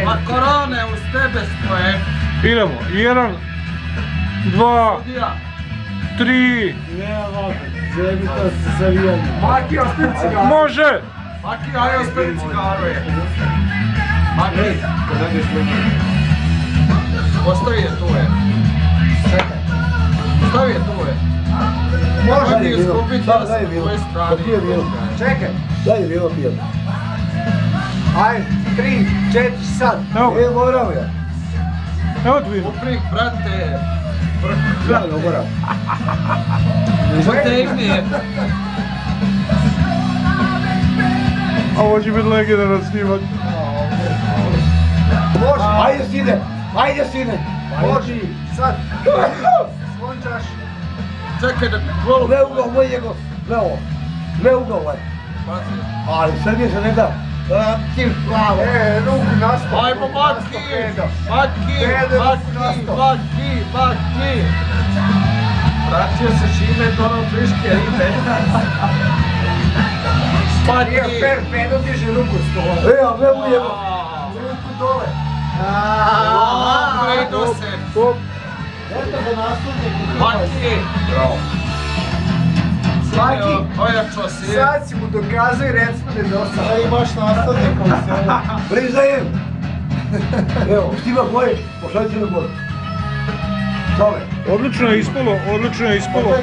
A korone uz tebe stoje. Idemo, 1, 2, 3. Nema vode, zebi to se savijamo. Maki, ostavi cigaru. Može! Maki, aj ostavi cigaru je. Maki, ostavi je tu je. Ostavi je tu je. Može ti izgubiti na svojoj strani. Čekaj. Daj vino pijem. Ajde, 3, 4, sad. Evo, Moram ja. evo ti vino. Uprik, brate. Ja ne moram. Potegni. A ovo će biti legendaran snimak. Može. Ajde sine, ajde sine. Može. Sad. Skončaš. Čekaj da gol. Ne ugao, moj njegov. Ne ovo. Ne ugao ovaj. Ali Srbije se ne da. Ti plavo. Ruku nastav. Ajmo Maki. Maki. Vratio se Šime do ono friške ribe. Nije fair, Pedo diže ruku s tola. Ali ne mu jebo. Ruku dole. Pedo se. Eto za nastavnik. Maki. Bravo. Maki. Ojačo si. Sad si mu dokazao i recimo da je dosta. Da imaš nastavnik koji se... Priznajem. Evo, štima boje, pošaljite na gore. Čove. Odlično je ispalo, odlično je ispalo.